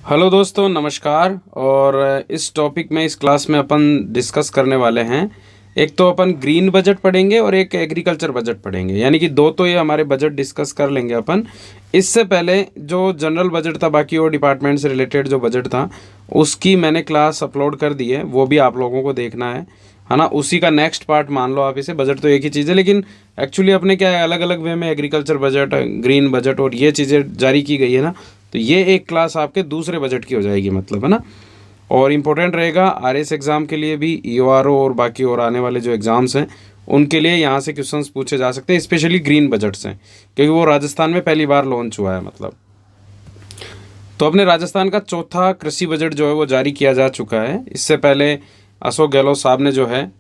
Hello दोस्तों, नमस्कार। और इस टॉपिक में इस क्लास में अपन डिस्कस करने वाले हैं। एक तो अपन ग्रीन बजट पढ़ेंगे और एक एग्रीकल्चर बजट पढ़ेंगे, यानी कि दो तो ये हमारे बजट डिस्कस कर लेंगे अपन। इससे पहले जो जनरल बजट था, बाकी और डिपार्टमेंट से रिलेटेड जो बजट था, उसकी मैंने क्लास अपलोड कर दी है, वो भी आप लोगों को देखना है ना। उसी का नेक्स्ट पार्ट मान लो आप इसे। बजट तो एक ही चीज़ है, लेकिन एक्चुअली अपने क्या है, अलग अलग वे में एग्रीकल्चर बजट, ग्रीन बजट और ये चीज़ें जारी की गई है ना। तो ये एक क्लास आपके दूसरे बजट की हो जाएगी, मतलब, है ना। और इम्पोर्टेंट रहेगा आरएस एग्ज़ाम के लिए भी, ईओआरओ और बाकी और आने वाले जो एग्ज़ाम्स हैं उनके लिए यहाँ से क्वेश्चंस पूछे जा सकते हैं, स्पेशली ग्रीन बजट से, क्योंकि वो राजस्थान में पहली बार लॉन्च हुआ है, मतलब। तो अपने राजस्थान का चौथा कृषि बजट जो है वो जारी किया जा चुका है। इससे पहले अशोक गहलोत साहब ने जो है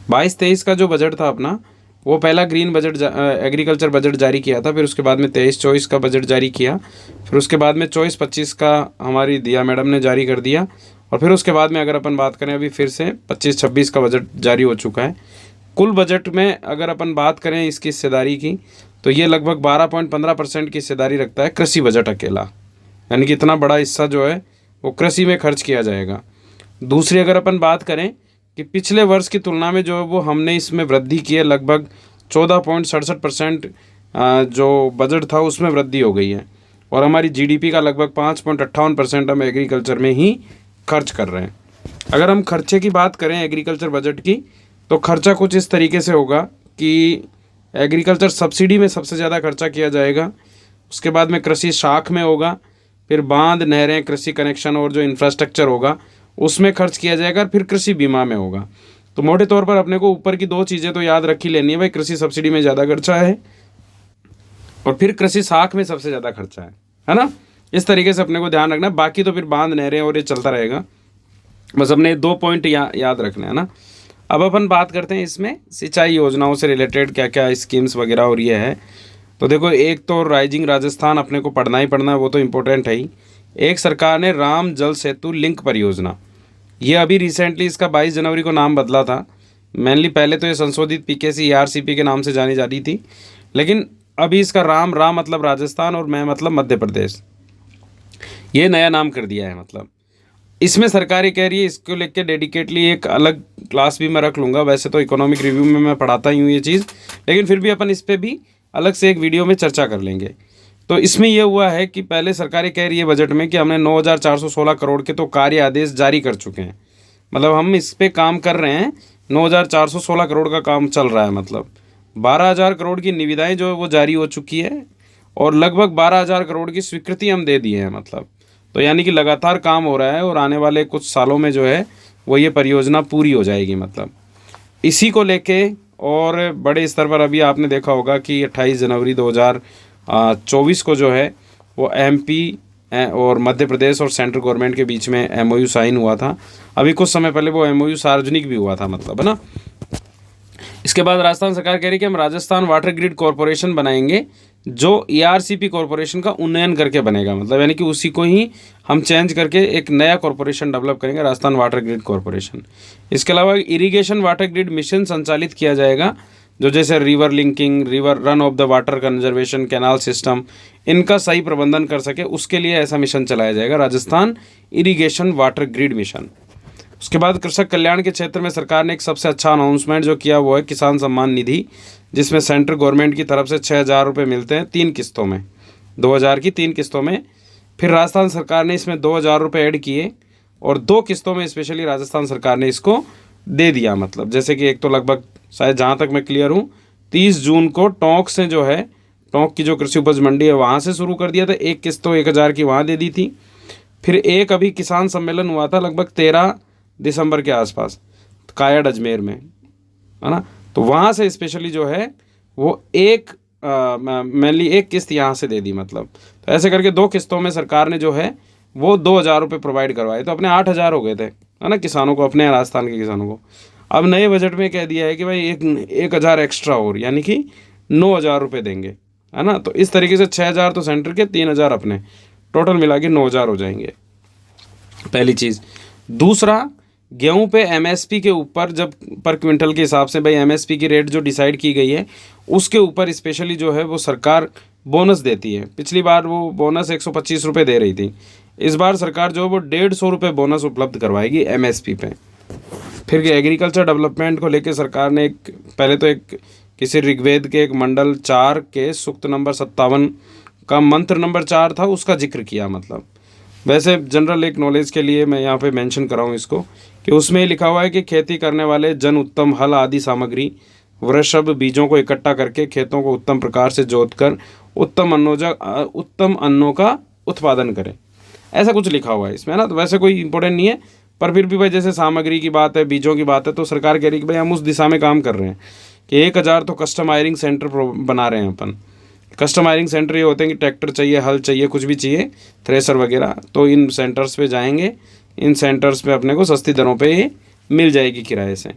22-23 का जो बजट था अपना, वो पहला ग्रीन बजट एग्रीकल्चर बजट जारी किया था। फिर उसके बाद में 23-24 का बजट जारी किया। फिर उसके बाद में 24-25 का हमारी दिया मैडम ने जारी कर दिया। और फिर उसके बाद में अगर अपन बात करें, अभी फिर से 25-26 का बजट जारी हो चुका है। कुल बजट में अगर अपन बात करें इसकी हिस्सेदारी की, तो ये लगभग 12.15% की हिस्सेदारी रखता है कृषि बजट अकेला, यानी कि इतना बड़ा हिस्सा जो है वो कृषि में खर्च किया जाएगा। दूसरी अगर अपन बात करें कि पिछले वर्ष की तुलना में जो है वो हमने इसमें वृद्धि की है, लगभग 14.67% जो बजट था उसमें वृद्धि हो गई है। और हमारी जीडीपी का लगभग 5.58% हम एग्रीकल्चर में ही खर्च कर रहे हैं। अगर हम खर्चे की बात करें एग्रीकल्चर बजट की, तो खर्चा कुछ इस तरीके से होगा कि एग्रीकल्चर सब्सिडी में सबसे ज़्यादा खर्चा किया जाएगा। उसके बाद में कृषि शाख में होगा, फिर बांध, नहरें, कृषि कनेक्शन और जो इंफ्रास्ट्रक्चर होगा उसमें खर्च किया जाएगा, और फिर कृषि बीमा में होगा। तो मोटे तौर पर अपने को ऊपर की दो चीज़ें तो याद रख ही लेनी है भाई, कृषि सब्सिडी में ज़्यादा खर्चा है और फिर कृषि साख में सबसे ज़्यादा खर्चा है ना। इस तरीके से अपने को ध्यान रखना है। बाकी तो फिर बांध, नहरें और ये चलता रहेगा। बस अपने दो पॉइंट याद रखने हैं ना। अब अपन बात करते हैं इसमें सिंचाई योजनाओं से रिलेटेड क्या क्या स्कीम्स वगैरह और ये है। तो देखो, एक तो राइजिंग राजस्थान अपने को पढ़ना ही पढ़ना है, वो तो इम्पोर्टेंट है ही। एक सरकार ने राम जल सेतु लिंक परियोजना, ये अभी रिसेंटली इसका 22 जनवरी को नाम बदला था। मेनली पहले तो ये संशोधित पीकेसी ईआरसीपी के नाम से जानी जाती थी, लेकिन अभी इसका राम मतलब राजस्थान और मैं मतलब मध्य प्रदेश, ये नया नाम कर दिया है। मतलब इसमें सरकार ये कह रही है, इसको लेकर डेडिकेटली एक अलग क्लास भी मैं रख लूँगा। वैसे तो इकोनॉमिक रिव्यू में मैं पढ़ाता ही हूँ ये चीज़, लेकिन फिर भी अपन इस पर भी अलग से एक वीडियो में चर्चा कर लेंगे। तो इसमें यह हुआ है कि पहले सरकार ये कह रही है बजट में कि हमने 9,416 करोड़ के तो कार्य आदेश जारी कर चुके हैं। मतलब हम इस पे काम कर रहे हैं, 9,416 करोड़ का काम चल रहा है। मतलब 12,000 करोड़ की निविदाएं जो है वो जारी हो चुकी है, और लगभग 12,000 करोड़ की स्वीकृति हम दे दिए हैं। मतलब तो यानी कि लगातार काम हो रहा है, और आने वाले कुछ सालों में जो है वो ये परियोजना पूरी हो जाएगी। मतलब इसी को लेके और बड़े स्तर पर अभी आपने देखा होगा कि 28 जनवरी 2024 को जो है वो एमपी और मध्य प्रदेश और सेंट्रल गवर्नमेंट के बीच में एमओयू साइन हुआ था। अभी कुछ समय पहले वो एमओयू सार्वजनिक भी हुआ था, मतलब, है ना। इसके बाद राजस्थान सरकार कह रही है कि हम राजस्थान वाटर ग्रिड कॉरपोरेशन बनाएंगे, जो ईआरसीपी कॉरपोरेशन का उन्नयन करके बनेगा। मतलब यानी कि उसी को ही हम चेंज करके एक नया कॉरपोरेशन डेवलप करेंगे, राजस्थान वाटर ग्रिड कॉरपोरेशन। इसके अलावा इरिगेशन वाटर ग्रिड मिशन संचालित किया जाएगा, जो जैसे river linking, river run of the water conservation, canal system, इनका सही प्रबंधन कर सके, उसके लिए ऐसा मिशन चलाया जाएगा, Rajasthan irrigation water grid mission. उसके बाद कृषक कल्याण के क्षेत्र में सरकार ने एक सबसे अच्छा अनाउंसमेंट जो किया वो है किसान सम्मान निधि, जिसमें सेंट्रल गवर्नमेंट की तरफ से 6,000 रुपये मिलते हैं 3 किस्तों में, 2,000 की 3 किस्तों में। फिर राजस्थान सरकार ने इसमें 2,000 रुपये ऐड किए, और 2 किस्तों में स्पेशली राजस्थान सरकार ने इसको दे दिया। मतलब जैसे कि एक तो लगभग, शायद जहाँ तक मैं क्लियर हूँ, 30 जून को टोंक से जो है, टोंक की जो कृषि उपज मंडी है वहाँ से शुरू कर दिया था। एक किस्त तो 1,000 की वहाँ दे दी थी। फिर एक अभी किसान सम्मेलन हुआ था लगभग 13 दिसंबर के आसपास, कायड़ अजमेर में, है ना। तो वहाँ से स्पेशली जो है वो एक मेनली एक किस्त यहाँ से दे दी। मतलब तो ऐसे करके 2 किस्तों में सरकार ने जो है वो 2,000 रुपये प्रोवाइड करवाए। तो अपने 8,000 हो गए थे, है ना, किसानों को, अपने राजस्थान के किसानों को। अब नए बजट में कह दिया है कि भाई 1,000 एक्स्ट्रा और, यानी कि 9,000 रुपये देंगे, है ना। तो इस तरीके से 6,000 तो सेंटर के, 3,000 अपने, टोटल मिला के 9,000 हो जाएंगे, पहली चीज़। दूसरा, गेहूं पे एमएसपी के ऊपर, जब पर क्विंटल के हिसाब से भाई एमएसपी की रेट जो डिसाइड की गई है उसके ऊपर स्पेशली जो है वो सरकार बोनस देती है। पिछली बार वो बोनस 125 रुपये दे रही थी, इस बार सरकार जो है वो 150 रुपये बोनस उपलब्ध करवाएगी एमएसपी पे। फिर एग्रीकल्चर डेवलपमेंट को लेकर सरकार ने एक पहले तो एक किसी ऋग्वेद के एक मंडल 4 के सूक्त नंबर 57 का मंत्र नंबर 4 था, उसका जिक्र किया। मतलब वैसे जनरल एक नॉलेज के लिए मैं यहाँ पे मेंशन कर रहा हूँ इसको, कि उसमें लिखा हुआ है कि खेती करने वाले जन उत्तम हल आदि सामग्री वृषभ बीजों को इकट्ठा करके खेतों को उत्तम प्रकार से जोतकर उत्तम अन्नों का उत्पादन करें। ऐसा कुछ लिखा हुआ है इसमें ना, तो वैसे कोई इंपॉर्टेंट नहीं है, पर फिर भी भाई जैसे सामग्री की बात है, बीजों की बात है, तो सरकार कह रही है कि भाई हम उस दिशा में काम कर रहे हैं कि 1000 तो कस्टम आयरिंग सेंटर बना रहे हैं अपन। कस्टम आयरिंग सेंटर ये होते हैं कि ट्रैक्टर चाहिए, हल चाहिए, कुछ भी चाहिए, थ्रेसर वगैरह, तो इन सेंटर्स पे जाएंगे, इन सेंटर्स पे अपने को सस्ती दरों पे ये मिल जाएगी किराए से।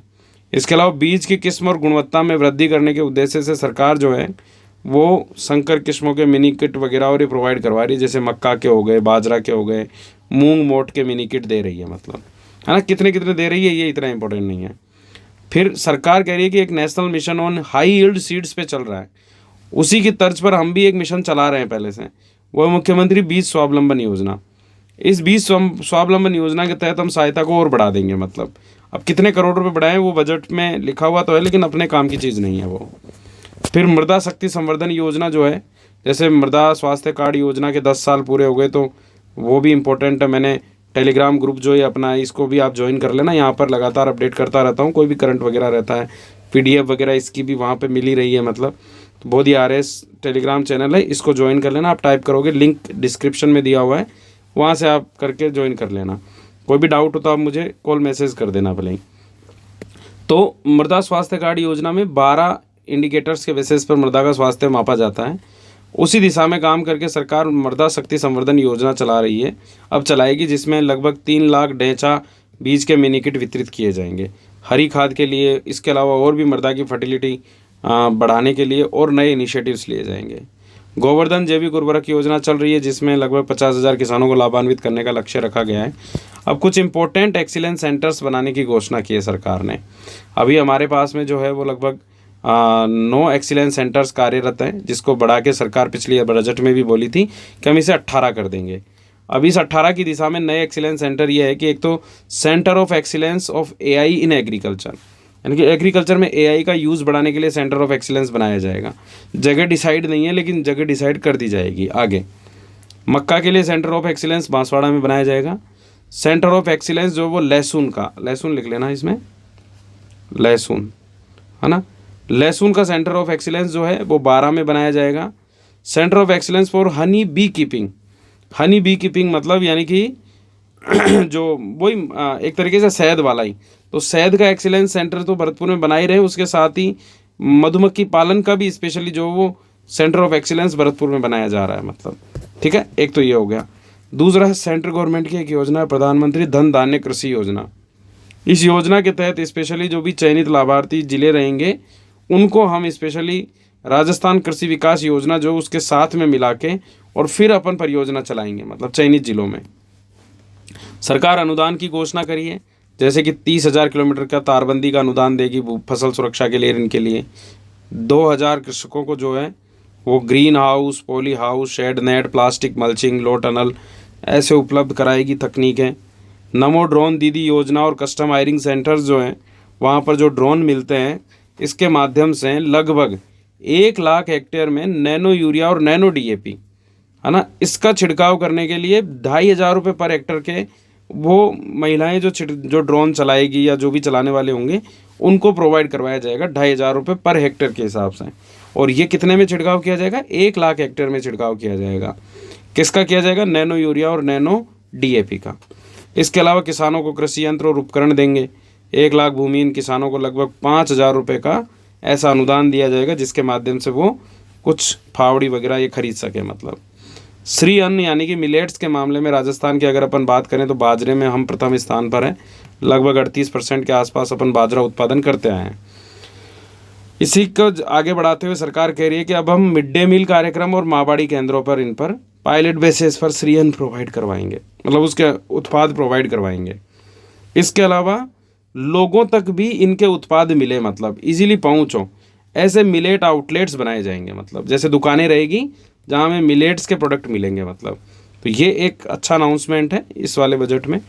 इसके अलावा बीज की किस्म और गुणवत्ता में वृद्धि करने के उद्देश्य से सरकार जो है वो संकर किस्मों के मिनी किट वगैरह और ये प्रोवाइड करवा रही है, जैसे मक्का के हो गए, बाजरा के हो गए, मूंग मोट के मिनी किट दे रही है। मतलब है ना, कितने कितने दे रही है ये इतना इंपॉर्टेंट नहीं है। फिर सरकार कह रही है कि एक national mission on high yield seeds पे चल रहा है, उसी की तर्ज पर हम भी एक मिशन चला रहे हैं पहले से, वो मुख्यमंत्री बीज स्वावलंबन योजना। इस बीज स्वावलंबन योजना के तहत हम सहायता को और बढ़ा देंगे। मतलब अब कितने करोड़ रुपए बढ़ाएं वो बजट में लिखा हुआ तो है, लेकिन अपने काम की चीज़ नहीं है वो। फिर मृदा शक्ति संवर्धन योजना जो है, जैसे मृदा स्वास्थ्य कार्ड योजना के 10 साल पूरे हो गए, तो वो भी इम्पोर्टेंट है। मैंने टेलीग्राम ग्रुप जो है अपना, इसको भी आप ज्वाइन कर लेना, यहाँ पर लगातार अपडेट करता रहता हूँ, कोई भी करंट वगैरह रहता है, पीडीएफ वगैरह इसकी भी वहाँ पे मिल ही रही है। मतलब तो बहुत ही आरएस टेलीग्राम चैनल है, इसको ज्वाइन कर लेना। आप टाइप करोगे, लिंक डिस्क्रिप्शन में दिया हुआ है, वहाँ से आप करके ज्वाइन कर लेना। कोई भी डाउट हो तो आप मुझे कॉल मैसेज कर देना भले ही। तो मृदा स्वास्थ्य कार्ड योजना में 12 इंडिकेटर्स के बेसिस पर मृदा का स्वास्थ्य मापा जाता है। उसी दिशा में काम करके सरकार मृदा शक्ति संवर्धन योजना चला रही है, अब चलाएगी, जिसमें लगभग 3 लाख ढैंचा बीज के मिनी किट वितरित किए जाएंगे हरी खाद के लिए। इसके अलावा और भी मृदा की फर्टिलिटी बढ़ाने के लिए और नए इनिशिएटिव्स लिए जाएंगे। गोवर्धन जैविक उर्वरक योजना चल रही है, जिसमें लगभग 50,000 किसानों को लाभान्वित करने का लक्ष्य रखा गया है। अब कुछ इंपॉर्टेंट एक्सीलेंस सेंटर्स बनाने की घोषणा की है सरकार ने। अभी हमारे पास में जो है वो लगभग 9 एक्सीलेंस सेंटर्स कार्यरत हैं, जिसको बढ़ा के सरकार पिछली बजट में भी बोली थी कि हम इसे 18 कर देंगे। अब इस 18 की दिशा में नए एक्सीलेंस सेंटर ये है कि एक तो centre of excellence of AI in agriculture, यानी कि एग्रीकल्चर में एआई का यूज़ बढ़ाने के लिए सेंटर ऑफ एक्सीलेंस बनाया जाएगा। जगह डिसाइड नहीं है, लेकिन जगह डिसाइड कर दी जाएगी आगे। मक्का के लिए सेंटर ऑफ एक्सीलेंस बांसवाड़ा में बनाया जाएगा। सेंटर ऑफ एक्सीलेंस जो वो लहसुन का, लहसुन लिख लेना इसमें, लहसुन है ना, लहसुन का सेंटर ऑफ एक्सीलेंस जो है वो 12 में बनाया जाएगा। Centre of excellence for honey bee keeping, honey bee keeping मतलब यानी कि जो वही एक तरीके से शहद वाला ही, तो शहद का एक्सीलेंस सेंटर तो भरतपुर में बना ही रहे, उसके साथ ही मधुमक्खी पालन का भी स्पेशली जो वो सेंटर ऑफ एक्सीलेंस भरतपुर में बनाया जा रहा है। मतलब ठीक है, एक तो ये हो गया। दूसरा है सेंट्रल गवर्नमेंट की एक योजना है, प्रधानमंत्री धन धान्य कृषि योजना। इस योजना के तहत स्पेशली जो भी चयनित लाभार्थी जिले रहेंगे उनको हम स्पेशली राजस्थान कृषि विकास योजना जो उसके साथ में मिला के और फिर अपन परियोजना चलाएंगे, मतलब चयनित जिलों में। सरकार अनुदान की घोषणा करी है, जैसे कि 30,000 किलोमीटर का तारबंदी का अनुदान देगी फसल सुरक्षा के लिए। इनके लिए 2,000 कृषकों को जो है वो green house, poly house, shade net, plastic mulching, low tunnel ऐसे उपलब्ध कराएगी तकनीकें। नमो ड्रोन दीदी योजना और कस्टम हायरिंग सेंटर्स जो हैं वहाँ पर जो ड्रोन मिलते हैं, इसके माध्यम से लगभग 1 लाख हेक्टेयर में नैनो यूरिया और नैनो डीएपी है ना, इसका छिड़काव करने के लिए 2,500 रुपये पर हेक्टर के वो महिलाएं जो ड्रोन चलाएगी या जो भी चलाने वाले होंगे उनको प्रोवाइड करवाया जाएगा 2,500 रुपये पर हेक्टर के हिसाब से। और ये कितने में छिड़काव किया जाएगा? 1 लाख हेक्टेयर में छिड़काव किया जाएगा। किसका किया जाएगा? नैनो यूरिया और नैनो डीएपी का। इसके अलावा किसानों को कृषि यंत्र और उपकरण देंगे। 1 लाख भूमिहीन किसानों को लगभग 5,000 रुपये का ऐसा अनुदान दिया जाएगा, जिसके माध्यम से वो कुछ फावड़ी वगैरह ये खरीद सके। मतलब श्री अन्न यानी कि मिलेट्स के मामले में राजस्थान की अगर अपन बात करें तो बाजरे में हम प्रथम स्थान पर हैं। लगभग 38% के आसपास अपन बाजरा उत्पादन करते आए हैं। इसी को आगे बढ़ाते हुए सरकार कह रही है कि अब हम मिड डे मील कार्यक्रम और माहबाड़ी केंद्रों पर इन पर पायलट बेसिस पर श्री अन्न प्रोवाइड करवाएंगे, मतलब उसके उत्पाद प्रोवाइड करवाएंगे। इसके अलावा लोगों तक भी इनके उत्पाद मिले, मतलब इजीली पहुँच हो, ऐसे मिलेट आउटलेट्स बनाए जाएंगे। मतलब जैसे दुकानें रहेगी जहाँ हमें मिलेट्स के प्रोडक्ट मिलेंगे मतलब। तो ये एक अच्छा अनाउंसमेंट है इस वाले बजट में।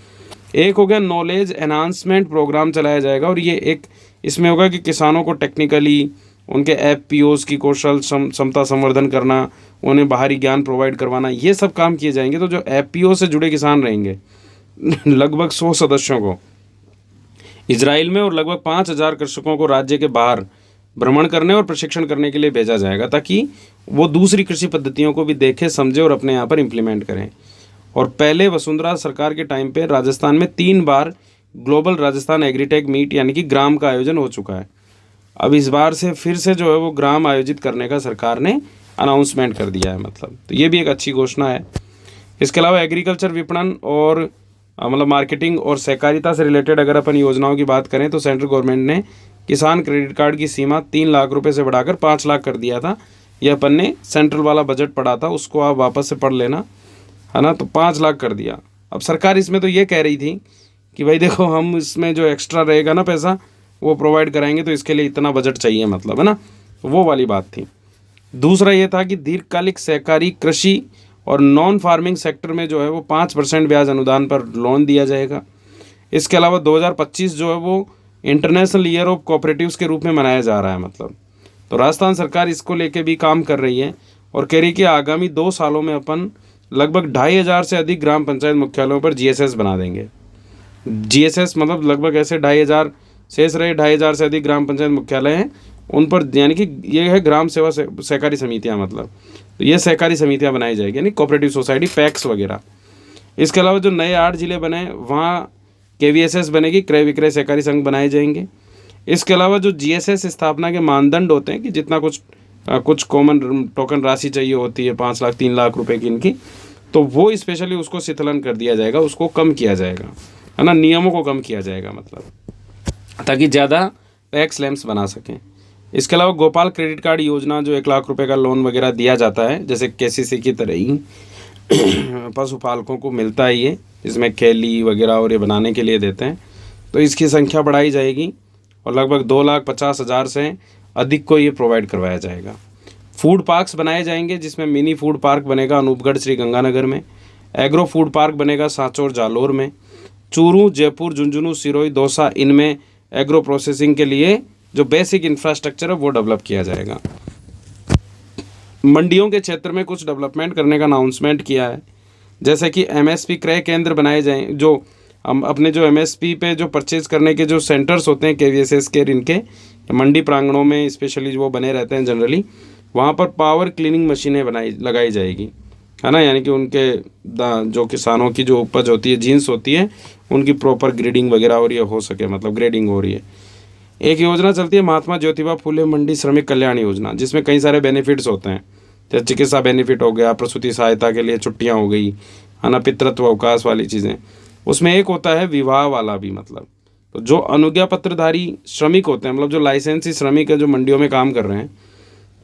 एक हो गया नॉलेज एनहांसमेंट प्रोग्राम चलाया जाएगा, और ये एक इसमें होगा कि किसानों को टेक्निकली उनके एफपीओज की कौशल क्षमता संवर्धन करना, उन्हें बाहरी ज्ञान प्रोवाइड करवाना, ये सब काम किए जाएंगे। तो जो एफपीओ से जुड़े किसान रहेंगे लगभग 100 सदस्यों को इजराइल में और लगभग 5,000 कृषकों को राज्य के बाहर भ्रमण करने और प्रशिक्षण करने के लिए भेजा जाएगा, ताकि वो दूसरी कृषि पद्धतियों को भी देखें, समझे और अपने यहाँ पर इम्प्लीमेंट करें। और पहले वसुंधरा सरकार के टाइम पे राजस्थान में 3 बार ग्लोबल राजस्थान एग्रीटेक मीट यानी कि ग्राम का आयोजन हो चुका है। अब इस बार से फिर से जो है वो ग्राम आयोजित करने का सरकार ने अनाउंसमेंट कर दिया है मतलब। तो ये भी एक अच्छी घोषणा है। इसके अलावा एग्रीकल्चर विपणन और मतलब मार्केटिंग और सहकारिता से रिलेटेड अगर अपन योजनाओं की बात करें तो सेंट्रल गवर्नमेंट ने किसान क्रेडिट कार्ड की सीमा 3 लाख रुपए से बढ़ाकर 5 लाख कर दिया था। यह अपन ने सेंट्रल वाला बजट पढ़ा था, उसको आप वापस से पढ़ लेना, है ना। तो 5 लाख कर दिया। अब सरकार इसमें तो ये कह रही थी कि भाई देखो हम इसमें जो एक्स्ट्रा रहेगा ना पैसा वो प्रोवाइड कराएंगे, तो इसके लिए इतना बजट चाहिए मतलब, है ना। वो वाली बात थी। दूसरा ये था कि दीर्घकालिक सहकारी कृषि और नॉन फार्मिंग सेक्टर में जो है वो 5% ब्याज अनुदान पर लोन दिया जाएगा। इसके अलावा 2025 जो है वो इंटरनेशनल ईयर ऑफ कोऑपरेटिव्स के रूप में मनाया जा रहा है मतलब। तो राजस्थान सरकार इसको लेके भी काम कर रही है और कह रही है कि आगामी 2 सालों में अपन लगभग 2,500 से अधिक ग्राम पंचायत मुख्यालयों पर जीएसएस बना देंगे। जीएसएस मतलब लगभग ऐसे 2,500 शेष रहे 2,500 से अधिक ग्राम पंचायत मुख्यालय हैं उन पर, यानी कि ये है ग्राम सेवा सहकारी समितियां मतलब। तो ये सहकारी समितियां बनाई जाएगी यानी कोऑपरेटिव सोसाइटी, पैक्स वगैरह। इसके अलावा जो नए 8 जिले बने वहाँ केवीएसएस बनेगी, क्रय विक्रय सहकारी संघ बनाए जाएंगे। इसके अलावा जो जीएसएस स्थापना के मानदंड होते हैं कि जितना कुछ कॉमन टोकन राशि चाहिए होती है 5 लाख 3 लाख रुपए की इनकी, तो वो स्पेशली उसको शिथिलन कर दिया जाएगा, उसको कम किया जाएगा, है ना। नियमों को कम किया जाएगा मतलब, ताकि ज़्यादा पैक्स लैम्प्स बना सकें। इसके अलावा गोपाल क्रेडिट कार्ड योजना जो 1 लाख रुपए का लोन वगैरह दिया जाता है जैसे केसीसी की तरह ही पशुपालकों को मिलता है ये, इसमें खेली वगैरह और ये बनाने के लिए देते हैं। तो इसकी संख्या बढ़ाई जाएगी और लगभग 2,50,000 से अधिक को ये प्रोवाइड करवाया जाएगा। फूड पार्क्स बनाए जाएंगे जिसमें मिनी फूड पार्क बनेगा अनूपगढ़ श्री गंगानगर में, एग्रो फूड पार्क बनेगा सांचौर जालोर में, चूरू जयपुर झुंझुनू सिरोही दौसा इनमें एग्रो प्रोसेसिंग के लिए जो बेसिक इंफ्रास्ट्रक्चर है वो डेवलप किया जाएगा। मंडियों के क्षेत्र में कुछ डेवलपमेंट करने का अनाउंसमेंट किया है, जैसे कि एमएसपी क्रय केंद्र बनाए जाएं, जो हम अपने जो एमएसपी पे जो परचेज करने के जो सेंटर्स होते हैं केवीएसएस के, इनके मंडी प्रांगणों में स्पेशली वो बने रहते हैं जनरली, वहाँ पर पावर क्लीनिंग मशीनें लगाई जाएगी, है ना। यानी कि उनके जो किसानों की जो उपज होती है, जीन्स होती है, उनकी प्रॉपर ग्रेडिंग वगैरह और ये हो सके मतलब ग्रेडिंग हो रही है। एक योजना चलती है महात्मा ज्योतिबा फूले मंडी श्रमिक कल्याण योजना, जिसमें कई सारे बेनिफिट्स होते हैं, जैसे चिकित्सा बेनिफिट हो गया, प्रसूति सहायता के लिए छुट्टियां हो गई, है ना, पितृत्व अवकाश वाली चीज़ें। उसमें एक होता है विवाह वाला भी मतलब। तो जो अनुज्ञा पत्रधारी श्रमिक होते हैं मतलब जो लाइसेंसी श्रमिक है जो मंडियों में काम कर रहे हैं,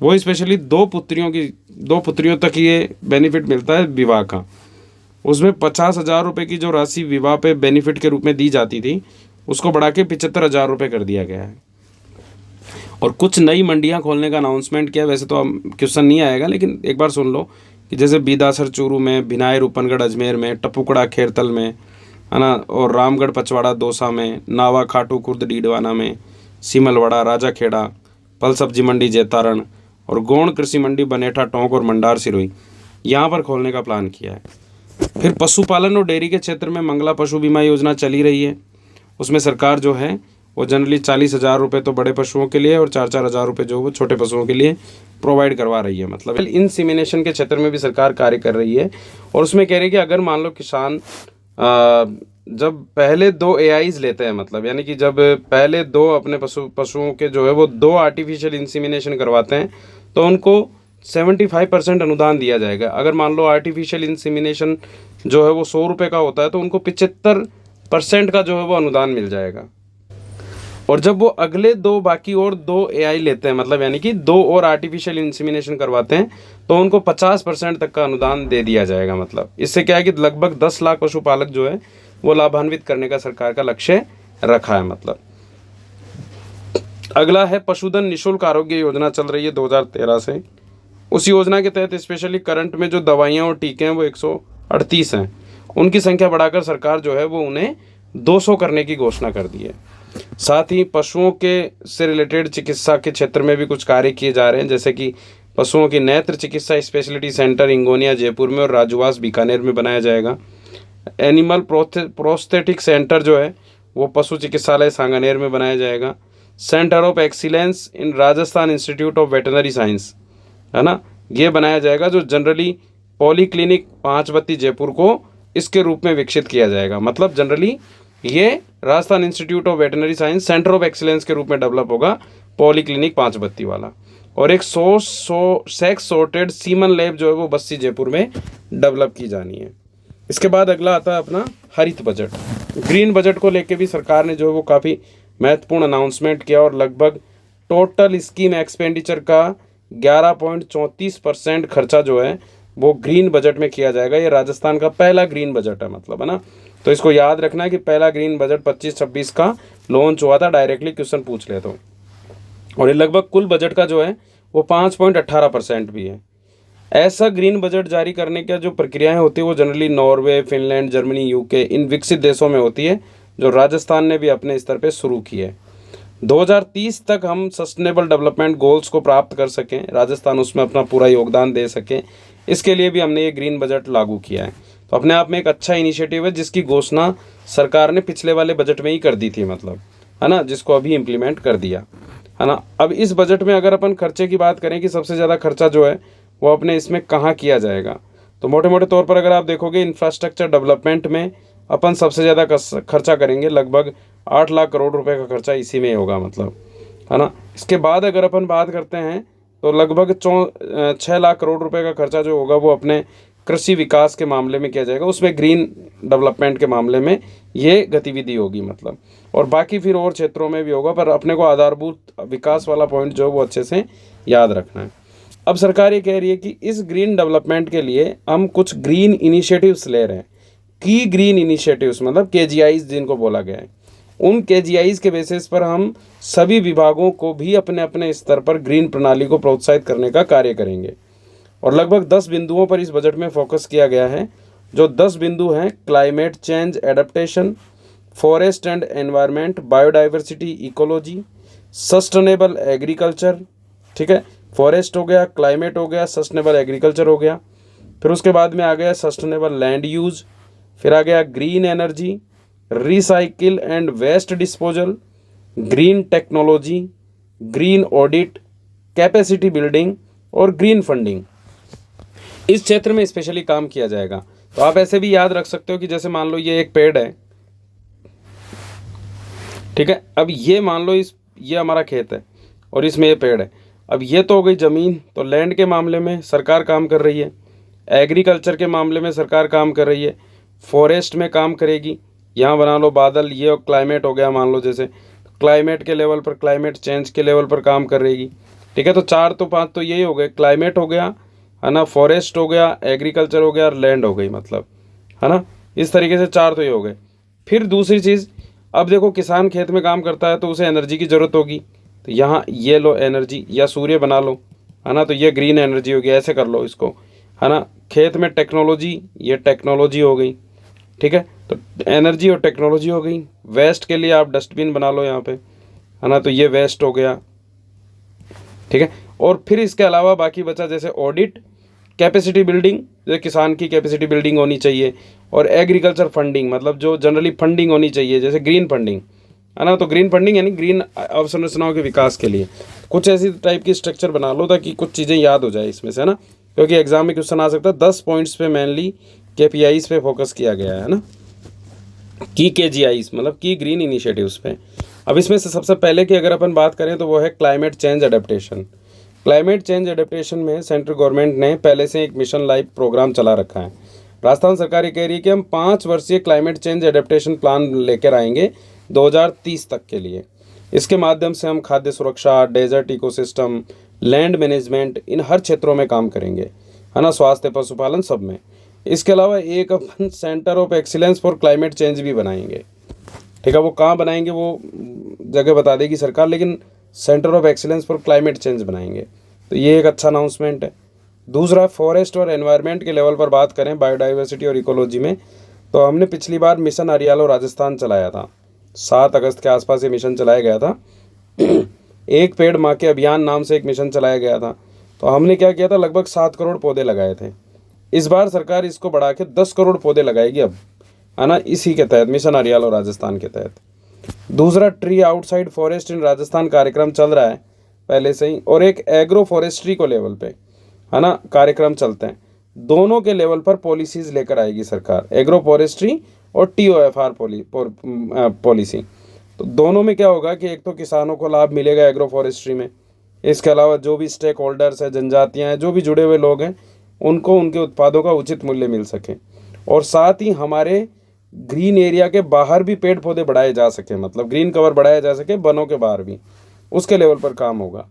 वो स्पेशली 2 पुत्रियों तक ये बेनिफिट मिलता है विवाह का। उसमें 50,000 रुपये की जो राशि विवाह पे बेनिफिट के रूप में दी जाती थी उसको बढ़ा के 75,000 रुपये कर दिया गया है। और कुछ नई मंडियां खोलने का अनाउंसमेंट किया। वैसे तो क्वेश्चन नहीं आएगा लेकिन एक बार सुन लो कि जैसे बीदासर चूरू में, भिनाई रूपनगढ़ अजमेर में, टपुकड़ा खेरतल में, है ना, और रामगढ़ पचवाड़ा दौसा में, नावा खाटू खुर्द डीडवाना में, सीमलवाड़ा राजाखेड़ा, फल सब्जी मंडी जैतारण और गौण कृषि मंडी बनेठा टोंक और मंडार सिरोही यहाँ पर खोलने का प्लान किया है। फिर पशुपालन और डेयरी के क्षेत्र में मंगला पशु बीमा योजना चली रही है। उसमें सरकार जो है वो जनरली 40,000 रुपये तो बड़े पशुओं के लिए और 4-4 हज़ार रुपये जो वो छोटे पशुओं के लिए प्रोवाइड करवा रही है मतलब। इंसीमिनेशन के क्षेत्र में भी सरकार कार्य कर रही है और उसमें कह रही है कि अगर मान लो किसान जब पहले 2 AIs लेते हैं मतलब, यानी कि जब पहले 2 अपने पशुओं के जो है वो 2 आर्टिफिशियल इंसीमिनेशन करवाते हैं तो उनको 75% अनुदान दिया जाएगा। अगर मान लो आर्टिफिशियल इंसीमिनेशन जो है वो 100 रुपये का होता है तो उनको 75% का जो है वो अनुदान मिल जाएगा। और जब वो अगले 2 बाकी और 2 AI लेते हैं मतलब, यानी कि 2 और आर्टिफिशियल इंसीमिनेशन करवाते हैं तो उनको 50% तक का अनुदान दे दिया जाएगा मतलब। इससे क्या है कि लगभग 10 लाख पशुपालक जो है वो लाभान्वित करने का सरकार का लक्ष्य रखा है मतलब। अगला है पशुधन निःशुल्क आरोग्य योजना चल रही है 2013 से। उस योजना के तहत स्पेशली करंट में जो दवाइयाँ और टीके हैं वो 138 हैं, उनकी संख्या बढ़ाकर सरकार जो है वो उन्हें 200 करने की घोषणा कर दी है। साथ ही पशुओं के से रिलेटेड चिकित्सा के क्षेत्र में भी कुछ कार्य किए जा रहे हैं, जैसे कि पशुओं की नेत्र चिकित्सा स्पेशलिटी सेंटर इंगोनिया जयपुर में और राजूवास बीकानेर में बनाया जाएगा। एनिमल प्रोस्थेटिक सेंटर जो है वो पशु चिकित्सालय सांगानेर में बनाया जाएगा। Centre of excellence in Rajasthan institute of veterinary science, है ना, ये बनाया जाएगा, जो जनरली पॉलीक्लिनिक 5 बत्ती जयपुर को इसके रूप में विकसित किया जाएगा। मतलब जनरली ये Rajasthan institute of veterinary science centre of excellence के रूप में डेवलप होगा, पॉलीक्लिनिक 5 बत्ती वाला। और एक सेक्स सॉर्टेड सीमन लैब जो है वो बस्सी जयपुर में डेवलप की जानी है। इसके बाद अगला आता है अपना हरित बजट। ग्रीन बजट को लेके भी सरकार ने जो है वो काफ़ी महत्वपूर्ण अनाउंसमेंट किया और लगभग टोटल स्कीम एक्सपेंडिचर का 11.34% खर्चा जो है वो ग्रीन बजट में किया जाएगा। ये राजस्थान का पहला ग्रीन बजट है, मतलब, है ना। तो इसको याद रखना है कि पहला ग्रीन बजट 25-26 का लॉन्च हुआ था, डायरेक्टली क्वेश्चन पूछ ले तो। और ये लगभग कुल बजट का जो है वो 5.18% भी है। ऐसा ग्रीन बजट जारी करने की जो प्रक्रियाएं होती है वो generally Norway, Finland, Germany, UK, इन विकसित देशों में होती है, जो राजस्थान ने भी अपने स्तर पे शुरू की है। 2030 तक हम सस्टेनेबल डेवलपमेंट गोल्स को प्राप्त कर सकें, राजस्थान उसमें अपना पूरा योगदान दे सके, इसके लिए भी हमने ये ग्रीन बजट लागू किया है। तो अपने आप में एक अच्छा इनिशिएटिव है, जिसकी घोषणा सरकार ने पिछले वाले बजट में ही कर दी थी, मतलब, है ना, जिसको अभी इम्प्लीमेंट कर दिया, है ना। अब इस बजट में अगर अपन खर्चे की बात करें कि सबसे ज़्यादा खर्चा जो है वो अपने इसमें कहाँ किया जाएगा, तो मोटे मोटे तौर पर अगर आप देखोगे इंफ्रास्ट्रक्चर डेवलपमेंट में अपन सबसे ज़्यादा खर्चा करेंगे, लगभग 8 लाख करोड़ रुपए का खर्चा इसी में होगा, मतलब, है ना। इसके बाद अगर अपन बात करते हैं तो लगभग 6 लाख करोड़ रुपए का खर्चा जो होगा वो अपने कृषि विकास के मामले में किया जाएगा, उसमें ग्रीन डेवलपमेंट के मामले में ये गतिविधि होगी, मतलब, और बाकी फिर और क्षेत्रों में भी होगा, पर अपने को आधारभूत विकास वाला पॉइंट जो है वो अच्छे से याद रखना है। अब सरकार ये कह रही है कि इस ग्रीन डेवलपमेंट के लिए हम कुछ ग्रीन इनिशिएटिव्स ले रहे हैं। की ग्रीन इनिशिएटिव्स मतलब KGIs जिनको बोला गया है, उन KGIs के बेसिस पर हम सभी विभागों को भी अपने अपने स्तर पर ग्रीन प्रणाली को प्रोत्साहित करने का कार्य करेंगे। और लगभग 10 बिंदुओं पर इस बजट में फोकस किया गया है। जो 10 बिंदु हैं: climate change adaptation, forest and environment, biodiversity ecology, sustainable agriculture, ठीक है, फॉरेस्ट हो गया, क्लाइमेट हो गया, सस्टेनेबल एग्रीकल्चर हो गया, फिर उसके बाद में आ गया सस्टेनेबल लैंड यूज, फिर आ गया green energy, recycle and waste disposal, green technology, green audit, capacity building और ग्रीन फंडिंग। इस क्षेत्र में स्पेशली काम किया जाएगा। तो आप ऐसे भी याद रख सकते हो कि जैसे मान लो ये एक पेड़ है, ठीक है, अब ये मान लो ये हमारा खेत है और इसमें ये पेड़ है। अब ये तो हो गई ज़मीन, तो लैंड के मामले में सरकार काम कर रही है, एग्रीकल्चर के मामले में सरकार काम कर रही है, फॉरेस्ट में काम करेगी, यहाँ बना लो बादल, ये और क्लाइमेट हो गया, मान लो जैसे क्लाइमेट के लेवल पर, क्लाइमेट चेंज के लेवल पर काम कर रहेगी, ठीक है। तो 4 तो 5 तो यही हो गए, क्लाइमेट हो गया, है ना, फॉरेस्ट हो गया, एग्रीकल्चर हो गया और लैंड हो गई, मतलब, है ना। इस तरीके से 4 तो ये हो गए। फिर दूसरी चीज़, अब देखो किसान खेत में काम करता है तो उसे एनर्जी की ज़रूरत होगी, तो यहाँ ये लो एनर्जी, या सूर्य बना लो, है ना, तो ये ग्रीन एनर्जी होगी, ऐसे कर लो इसको, है ना। खेत में टेक्नोलॉजी, ये टेक्नोलॉजी हो गई, ठीक है, तो एनर्जी और टेक्नोलॉजी हो गई। वेस्ट के लिए आप डस्टबिन बना लो यहाँ पे, है ना, तो ये वेस्ट हो गया, ठीक है। और फिर इसके अलावा बाकी बचा जैसे ऑडिट, कैपेसिटी बिल्डिंग, जो किसान की कैपेसिटी बिल्डिंग होनी चाहिए, और एग्रीकल्चर फंडिंग, मतलब जो जनरली फंडिंग होनी चाहिए, जैसे ग्रीन फंडिंग, है ना। तो ग्रीन फंडिंग यानी ग्रीन अवसंरचनाओं के विकास के लिए कुछ ऐसी टाइप की स्ट्रक्चर बना लो ताकि कुछ चीज़ें याद हो जाए इसमें से, है ना, क्योंकि एग्जाम में क्वेश्चन आ सकता है। 10 पॉइंट्स पे मेनली KPIs पे फोकस किया गया है ना, की KGIs मतलब की ग्रीन इनिशिएटिव्स पे। अब इसमें से सबसे पहले की अगर अपन बात करें तो वो है climate change adaptation. Climate change adaptation में सेंट्रल गवर्नमेंट ने पहले से एक मिशन लाइफ प्रोग्राम चला रखा है। राजस्थान सरकार ये कह रही है कि हम 5 वर्षीय क्लाइमेट चेंज एडेप्टेशन प्लान लेकर आएंगे 2030 तक के लिए। इसके माध्यम से हम खाद्य सुरक्षा, डेजर्ट इकोसिस्टम, लैंड मैनेजमेंट, इन हर क्षेत्रों में काम करेंगे, है ना, स्वास्थ्य, पशुपालन, सब में। इसके अलावा एक अपन centre of excellence for climate change भी बनाएंगे, ठीक है। वो कहाँ बनाएंगे वो जगह बता देगी सरकार, लेकिन centre of excellence for climate change बनाएंगे, तो ये एक अच्छा अनाउंसमेंट है। दूसरा, फॉरेस्ट और एनवायरनमेंट के लेवल पर बात करें, बायोडाइवर्सिटी और इकोलॉजी में, तो हमने पिछली बार मिशन हरियालो राजस्थान चलाया था। 7 अगस्त के आसपास ये मिशन चलाया गया था। एक पेड़ माँ के अभियान नाम से एक मिशन चलाया गया था। तो हमने क्या किया था, लगभग 7 करोड़ पौधे लगाए थे। इस बार सरकार इसको बढ़ा के 10 करोड़ पौधे लगाएगी अब, है ना, इसी के तहत, मिशन हरियालो राजस्थान के तहत। दूसरा, ट्री आउटसाइड फॉरेस्ट इन राजस्थान कार्यक्रम चल रहा है पहले से ही, और एक एग्रो फॉरेस्ट्री को लेवल पे, है ना, कार्यक्रम चलते हैं। दोनों के लेवल पर पॉलिसीज लेकर आएगी सरकार, एग्रो फॉरेस्ट्री और TOFR पॉलिसी। तो दोनों में क्या होगा कि एक तो किसानों को लाभ मिलेगा एग्रो फॉरेस्ट्री में, इसके अलावा जो भी स्टेक होल्डर्स हैं, जनजातियाँ हैं, जो भी जुड़े हुए लोग हैं, उनको उनके उत्पादों का उचित मूल्य मिल सके, और साथ ही हमारे ग्रीन एरिया के बाहर भी पेड़ पौधे बढ़ाए जा सके, मतलब ग्रीन कवर बढ़ाया जा सके वनों के बाहर भी, उसके लेवल पर काम होगा।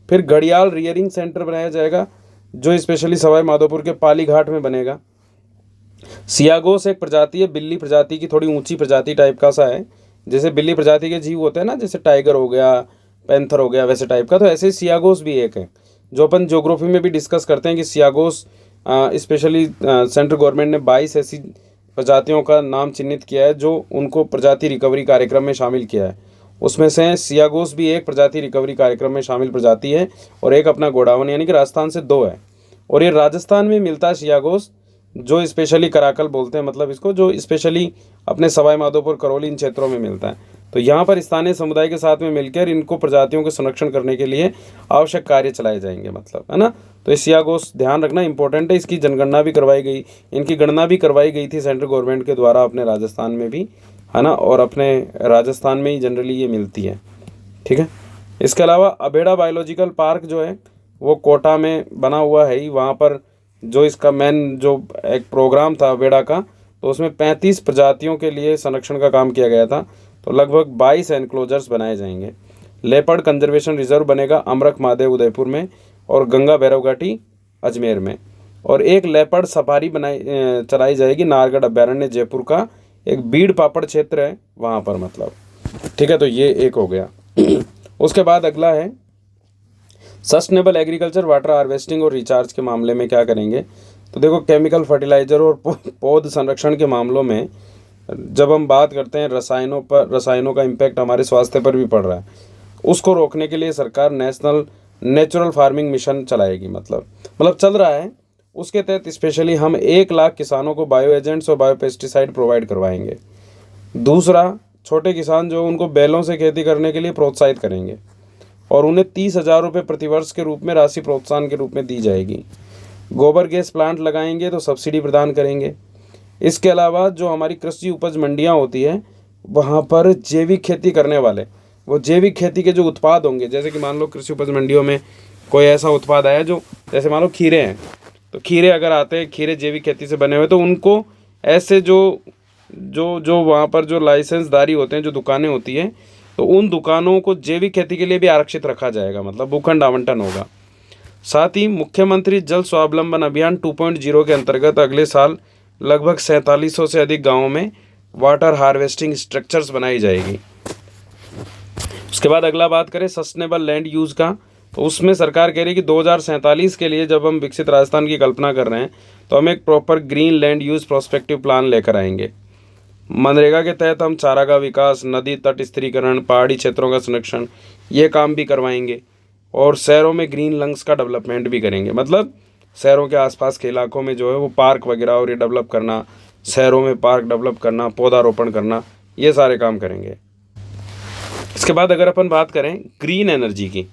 फिर घड़ियाल रियरिंग सेंटर बनाया जाएगा, जो स्पेशली सवाई माधोपुर के पाली घाट में बनेगा। सियागोस एक प्रजाति है, बिल्ली प्रजाति की, थोड़ी ऊंची प्रजाति टाइप का सा है। जैसे बिल्ली प्रजाति के जीव होते हैं ना, जैसे टाइगर हो गया, पैंथर हो गया, वैसे टाइप का, तो ऐसे ही सियागोस भी एक है, जो अपन ज्योग्राफी में भी डिस्कस करते हैं कि सियागोस, स्पेशली सेंट्रल गवर्नमेंट ने 22 ऐसी प्रजातियों का नाम चिन्हित किया है जो उनको प्रजाति रिकवरी कार्यक्रम में शामिल किया है। उसमें से सियागोस भी एक प्रजाति रिकवरी कार्यक्रम में शामिल प्रजाति है, और एक अपना गोडावन, यानी कि राजस्थान से 2 है। और ये राजस्थान में मिलता है सियागोस, जो स्पेशली कराकल बोलते हैं, मतलब इसको, जो स्पेशली अपने सवाई माधोपुर, करौली, इन क्षेत्रों में मिलता है। तो यहाँ पर स्थानीय समुदाय के साथ में मिलकर इनको प्रजातियों के संरक्षण करने के लिए आवश्यक कार्य चलाए जाएंगे, मतलब, है ना। तो ये सियागोस ध्यान रखना इंपॉर्टेंट है। इसकी जनगणना भी करवाई गई, इनकी गणना भी करवाई गई थी सेंट्रल गवर्नमेंट के द्वारा अपने राजस्थान में भी, है ना, और अपने राजस्थान में ही जनरली ये मिलती है, ठीक है। इसके अलावा अबेड़ा बायोलॉजिकल पार्क जो है वो कोटा में बना हुआ है ही। वहाँ पर जो इसका मेन जो एक प्रोग्राम था अबेड़ा का, तो उसमें 35 प्रजातियों के लिए संरक्षण का काम किया गया था। तो लगभग 22 एनक्लोजर्स बनाए जाएंगे। लेपर्ड कंजर्वेशन रिजर्व बनेगा अमरख महादेव उदयपुर में, और गंगा भैरव घाटी अजमेर में। और एक लेपर्ड सफारी चलाई जाएगी नाहरगढ़ अभ्यारण्य जयपुर का, एक बीड़ पापड़ क्षेत्र है वहाँ पर, मतलब, ठीक है। तो ये एक हो गया। उसके बाद अगला है सस्टेनेबल एग्रीकल्चर, वाटर हार्वेस्टिंग और रिचार्ज के मामले में क्या करेंगे। तो देखो, केमिकल फर्टिलाइज़र और पौध संरक्षण के मामलों में जब हम बात करते हैं, रसायनों का इम्पैक्ट हमारे स्वास्थ्य पर भी पड़ रहा है, उसको रोकने के लिए सरकार नेशनल नेचुरल फार्मिंग मिशन चलाएगी, मतलब चल रहा है। उसके तहत स्पेशली हम 1 लाख किसानों को बायो एजेंट्स और बायो पेस्टिसाइड प्रोवाइड करवाएंगे। दूसरा, छोटे किसान जो उनको बैलों से खेती करने के लिए प्रोत्साहित करेंगे, और उन्हें 30,000 रुपये प्रतिवर्ष के रूप में राशि प्रोत्साहन के रूप में दी जाएगी। गोबर गैस प्लांट लगाएंगे तो सब्सिडी प्रदान करेंगे। इसके अलावा जो हमारी कृषि उपज मंडियां होती है, वहाँ पर जैविक खेती करने वाले, वो जैविक खेती के जो उत्पाद होंगे, जैसे कि मान लो कृषि उपज मंडियों में कोई ऐसा उत्पाद आया जो, जैसे मान लो खीरे हैं, तो खीरे अगर आते हैं, खीरे जैविक खेती से बने हुए, तो उनको ऐसे जो वहाँ पर जो लाइसेंसदारी होते हैं, जो दुकानें होती हैं, तो उन दुकानों को जैविक खेती के लिए भी आरक्षित रखा जाएगा, मतलब भूखंड आवंटन होगा। साथ ही मुख्यमंत्री जल स्वावलंबन अभियान 2.0 के अंतर्गत अगले साल लगभग 4700 से अधिक गाँवों में वाटर हार्वेस्टिंग स्ट्रक्चर्स बनाई जाएगी। उसके बाद अगला बात करें सस्टेनेबल लैंड यूज़ का, तो उसमें सरकार कह रही है कि 2047 के लिए जब हम विकसित राजस्थान की कल्पना कर रहे हैं, तो हम एक proper green land use prospective plan लेकर आएंगे। मनरेगा के तहत हम चारागाह विकास, नदी तट स्थिरीकरण, पहाड़ी क्षेत्रों का संरक्षण, ये काम भी करवाएंगे, और शहरों में ग्रीन लंग्स का डेवलपमेंट भी करेंगे, मतलब शहरों के आसपास के इलाकों में जो है वो पार्क वगैरह और ये डेवलप करना, शहरों में पार्क डेवलप करना, पौधारोपण करना, ये सारे काम करेंगे। इसके बाद अगर अपन बात करें ग्रीन एनर्जी की,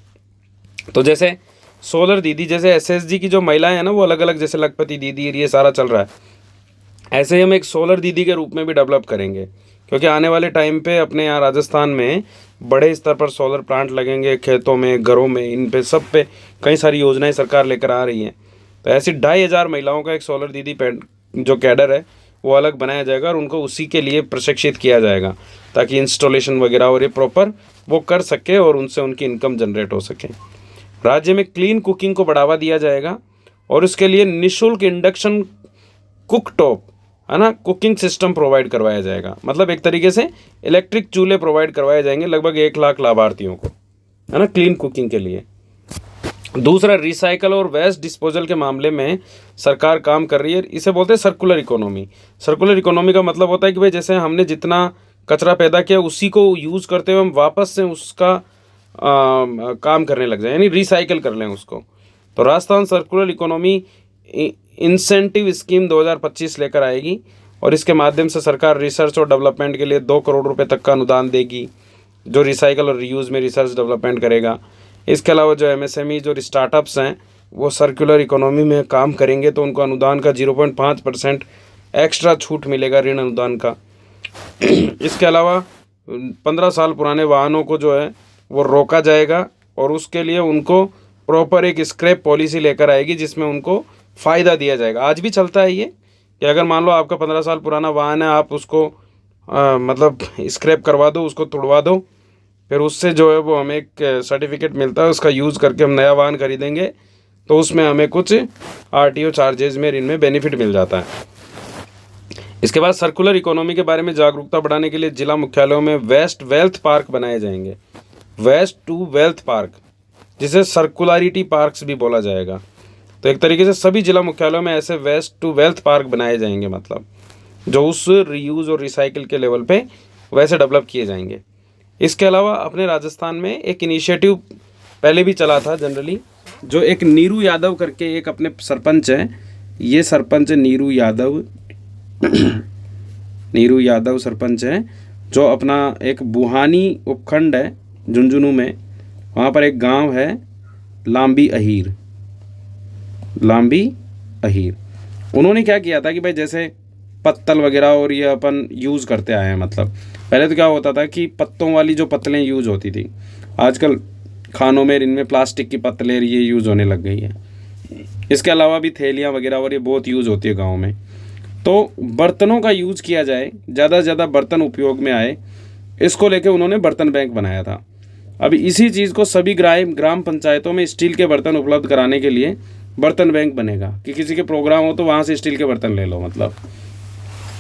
तो जैसे सोलर दीदी, जैसे SSG की जो महिलाएं हैं ना, वो अलग अलग, जैसे लखपति दीदी, ये सारा चल रहा है, ऐसे ही हम एक सोलर दीदी के रूप में भी डेवलप करेंगे, क्योंकि आने वाले टाइम पे अपने यहाँ राजस्थान में बड़े स्तर पर सोलर प्लांट लगेंगे, खेतों में, घरों में, इन पे सब पे कई सारी योजनाएं सरकार लेकर आ रही हैं। तो ऐसी 2500 महिलाओं का एक सोलर दीदी जो कैडर है वो अलग बनाया जाएगा, और उनको उसी के लिए प्रशिक्षित किया जाएगा, ताकि इंस्टॉलेशन वगैरह और ये प्रॉपर वो कर सके और उनसे उनकी इनकम जनरेट हो सके। राज्य में क्लीन कुकिंग को बढ़ावा दिया जाएगा, और उसके लिए निःशुल्क इंडक्शन कुकटॉप, है ना, कुकिंग सिस्टम प्रोवाइड करवाया जाएगा, मतलब एक तरीके से इलेक्ट्रिक चूल्हे प्रोवाइड करवाए जाएंगे लगभग 1 लाख लाभार्थियों को, है ना, क्लीन कुकिंग के लिए। दूसरा, रिसाइकल और वेस्ट डिस्पोजल के मामले में सरकार काम कर रही है। इसे बोलते हैं सर्कुलर इकोनॉमी। सर्कुलर इकोनॉमी का मतलब होता है कि भाई जैसे हमने जितना कचरा पैदा किया उसी को यूज़ करते हुए हम वापस से उसका काम करने लग जाए, यानी रिसाइकल कर लें उसको। तो Rajasthan circular economy incentive scheme 2025 लेकर आएगी और इसके माध्यम से सरकार रिसर्च और डेवलपमेंट के लिए 2 करोड़ रुपए तक का अनुदान देगी, जो रिसाइकल और रीयूज़ में रिसर्च डेवलपमेंट करेगा। इसके अलावा जो एमएसएमई जो स्टार्टअप्स हैं वो सर्कुलर इकोनॉमी में काम करेंगे तो उनको अनुदान का 0.5% एक्स्ट्रा छूट मिलेगा, ऋण अनुदान का। इसके अलावा 15 साल पुराने वाहनों को जो है वो रोका जाएगा और उसके लिए उनको प्रॉपर एक स्क्रैप पॉलिसी लेकर आएगी जिसमें उनको फ़ायदा दिया जाएगा। आज भी चलता है ये कि अगर मान लो आपका 15 साल पुराना वाहन है, आप उसको मतलब स्क्रैप करवा दो, उसको तुड़वा दो, फिर उससे जो है वो हमें एक सर्टिफिकेट मिलता है, उसका यूज़ करके हम नया वाहन खरीदेंगे तो उसमें हमें कुछ आरटीओ चार्जेज में इनमें बेनिफिट मिल जाता है। इसके बाद सर्कुलर इकोनॉमी के बारे में जागरूकता बढ़ाने के लिए जिला मुख्यालयों में वेस्ट वेल्थ पार्क बनाए जाएंगे। वेस्ट टू वेल्थ पार्क, जिसे सर्कुलरिटी पार्क्स भी बोला जाएगा। तो एक तरीके से सभी जिला मुख्यालयों में ऐसे वेस्ट टू वेल्थ पार्क बनाए जाएंगे, मतलब जो उस रीयूज़ और रिसाइकिल के लेवल पे वैसे डेवलप किए जाएंगे। इसके अलावा अपने राजस्थान में एक इनिशिएटिव पहले भी चला था जनरली, जो एक नीरू यादव करके एक अपने सरपंच है, ये सरपंच नीरू यादव नीरू यादव सरपंच है, जो अपना एक बुहानी उपखंड है झुंझुनू में, वहाँ पर एक गांव है लांबी अहीर। उन्होंने क्या किया था कि भाई जैसे पत्तल वगैरह और ये अपन यूज़ करते आए हैं, मतलब पहले तो क्या होता था कि पत्तों वाली जो पत्तलें यूज़ होती थी, आजकल खानों में इनमें प्लास्टिक की पत्तलें ये यूज़ होने लग गई है। इसके अलावा भी थैलियाँ वगैरह और ये बहुत यूज़ होती है गाँव में। तो बर्तनों का यूज़ किया जाए, ज़्यादा से ज़्यादा बर्तन उपयोग में आए, इसको लेके उन्होंने बर्तन बैंक बनाया था। अब इसी चीज़ को सभी ग्राम पंचायतों में स्टील के बर्तन उपलब्ध कराने के लिए बर्तन बैंक बनेगा कि किसी के प्रोग्राम हो तो वहाँ से स्टील के बर्तन ले लो, मतलब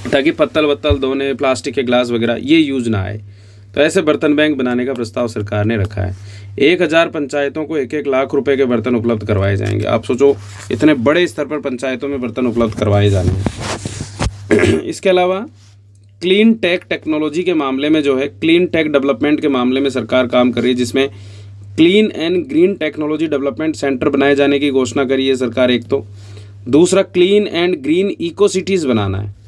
ताकि पत्तल वत्तल धोने, प्लास्टिक के ग्लास वगैरह ये यूज़ ना आए। तो ऐसे बर्तन बैंक बनाने का प्रस्ताव सरकार ने रखा है। 1000 पंचायतों को 1-1 लाख रुपए के बर्तन उपलब्ध करवाए जाएंगे। आप सोचो इतने बड़े स्तर पर पंचायतों में बर्तन उपलब्ध करवाए जाने हैं। इसके अलावा क्लीन टेक टेक्नोलॉजी के मामले में जो है, क्लीन टेक डेवलपमेंट के मामले में सरकार काम कर रही है, जिसमें clean and green technology development centre बनाए जाने की घोषणा करी है सरकार एक तो। दूसरा, clean and green eco cities बनाना है।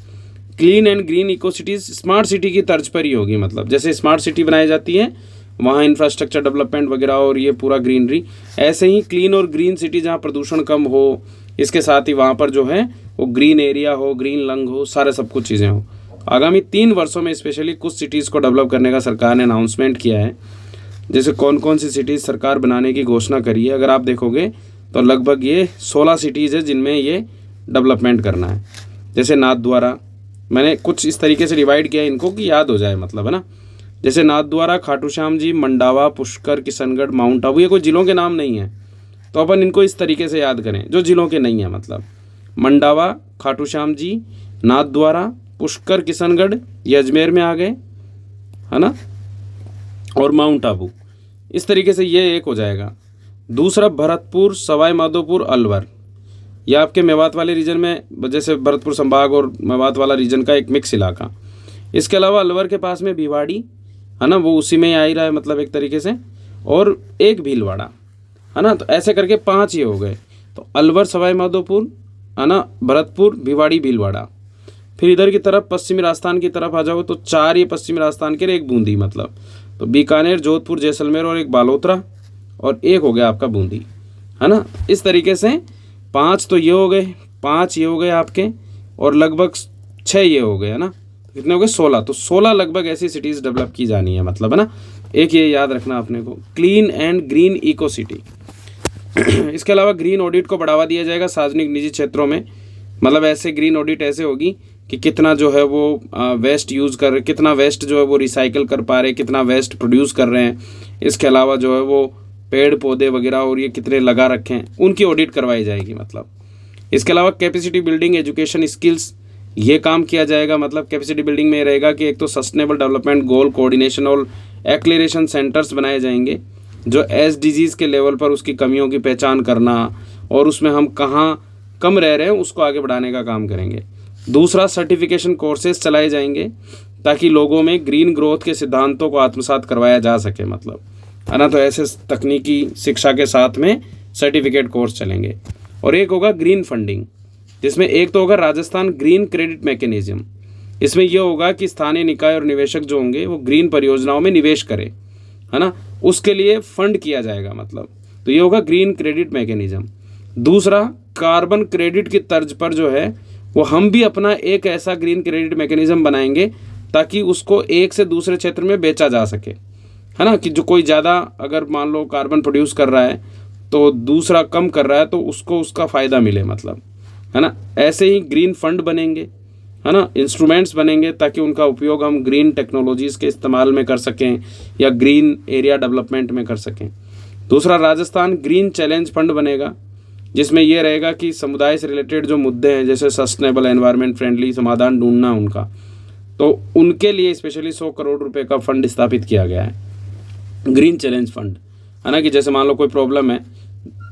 Clean and green eco cities smart city की तर्ज पर ही होगी, मतलब जैसे स्मार्ट सिटी बनाई जाती है वहाँ इंफ्रास्ट्रक्चर डेवलपमेंट वगैरह और ये पूरा ग्रीनरी, ऐसे ही क्लीन और ग्रीन सिटी जहाँ प्रदूषण कम हो, इसके साथ ही वहाँ पर जो है वो ग्रीन एरिया हो, ग्रीन लंग हो, सारे सब कुछ चीज़ें हो। आगामी 3 वर्षों में स्पेशली कुछ सिटीज़ को डेवलप करने का सरकार ने अनाउंसमेंट किया है। जैसे कौन कौन सी सिटीज़ सरकार बनाने की घोषणा करी है, अगर आप देखोगे तो लगभग ये 16 सिटीज़ है जिनमें ये डेवलपमेंट करना है। जैसे नाथद्वारा, मैंने कुछ इस तरीके से डिवाइड किया इनको कि याद हो जाए, मतलब है ना। जैसे नाथद्वारा, खाटू श्याम जी, मंडावा, पुष्कर, किशनगढ़, माउंट आबू, ये कोई ज़िलों के नाम नहीं है, तो अपन इनको इस तरीके से याद करें जो ज़िलों के नहीं है, मतलब मंडावा, खाटू श्याम जी, नाथद्वारा, पुष्कर, किशनगढ़, ये अजमेर में आ गए, है ना, और माउंट आबू। इस तरीके से ये एक हो जाएगा। दूसरा, भरतपुर, सवाई माधोपुर, अलवर, यह आपके मेवात वाले रीजन में, जैसे भरतपुर संभाग और मेवात वाला रीजन का एक मिक्स इलाका। इसके अलावा अलवर के पास में भिवाड़ी, है ना, वो उसी में ही आ ही रहा है, मतलब एक तरीके से, और एक भीलवाड़ा, है ना। तो ऐसे करके 5 ये हो गए। तो अलवर, सवाई माधोपुर, है ना, भरतपुर, भिवाड़ी, भीलवाड़ा। फिर इधर की तरफ पश्चिमी राजस्थान की तरफ आ जाओ तो 4 ये पश्चिमी राजस्थान के, एक बूंदी, मतलब तो बीकानेर, जोधपुर, जैसलमेर और एक बालोतरा, और एक हो गया आपका बूंदी, है ना। इस तरीके से 5 तो ये हो गए, 5 ये हो गए आपके, और लगभग 6 ये हो गए, है ना। कितने हो गए? 16। तो 16 लगभग ऐसी सिटीज़ डेवलप की जानी है, मतलब, है ना। एक ये याद रखना अपने को, clean and green eco city. इसके अलावा ग्रीन ऑडिट को बढ़ावा दिया जाएगा सार्वजनिक निजी क्षेत्रों में, मतलब ऐसे ग्रीन ऑडिट ऐसे होगी कि कितना जो है वो वेस्ट यूज़ कर रहे, कितना वेस्ट जो है वो रिसाइकल कर पा रहे, कितना वेस्ट प्रोड्यूस कर रहे हैं। इसके अलावा जो है वो पेड़ पौधे वगैरह और ये कितने लगा रखे हैं, उनकी ऑडिट करवाई जाएगी, मतलब। इसके अलावा कैपेसिटी बिल्डिंग, एजुकेशन, स्किल्स, ये काम किया जाएगा। मतलब कैपेसिटी बिल्डिंग में रहेगा कि एक तो सस्टेनेबल डेवलपमेंट गोल कोऑर्डिनेशन और एक्लेरेशन सेंटर्स बनाए जाएंगे, जो SDGs के लेवल पर उसकी कमियों की पहचान करना और उसमें हम कहाँ कम रह रहे हैं उसको आगे बढ़ाने का काम करेंगे। दूसरा, सर्टिफिकेशन कोर्सेज चलाए जाएंगे ताकि लोगों में ग्रीन ग्रोथ के सिद्धांतों को आत्मसात करवाया जा सके, मतलब है ना। तो ऐसे तकनीकी शिक्षा के साथ में सर्टिफिकेट कोर्स चलेंगे। और एक होगा ग्रीन फंडिंग, जिसमें एक तो होगा राजस्थान ग्रीन क्रेडिट मैकेनिज्म। इसमें यह होगा कि स्थानीय निकाय और निवेशक जो होंगे वो ग्रीन परियोजनाओं में निवेश करें, है ना, उसके लिए फंड किया जाएगा, मतलब तो ये होगा ग्रीन क्रेडिट मैकेनिज्म। दूसरा, कार्बन क्रेडिट की तर्ज पर जो है वो हम भी अपना एक ऐसा ग्रीन क्रेडिट मैकेनिज्म बनाएंगे ताकि उसको एक से दूसरे क्षेत्र में बेचा जा सके, है ना, कि जो कोई ज़्यादा अगर मान लो कार्बन प्रोड्यूस कर रहा है तो दूसरा कम कर रहा है तो उसको उसका फ़ायदा मिले, मतलब है ना। ऐसे ही ग्रीन फंड बनेंगे, है ना, इंस्ट्रूमेंट्स बनेंगे ताकि उनका उपयोग हम ग्रीन टेक्नोलॉजीज़ के इस्तेमाल में कर सकें या ग्रीन एरिया डेवलपमेंट में कर सकें। दूसरा, राजस्थान ग्रीन चैलेंज फंड बनेगा, जिसमें यह रहेगा कि समुदाय से रिलेटेड जो मुद्दे हैं जैसे सस्टेनेबल एनवायरनमेंट फ्रेंडली समाधान ढूंढना उनका, तो उनके लिए स्पेशली 100 करोड़ रुपए का फंड स्थापित किया गया है, ग्रीन चैलेंज फंड, है ना, कि जैसे मान लो कोई प्रॉब्लम है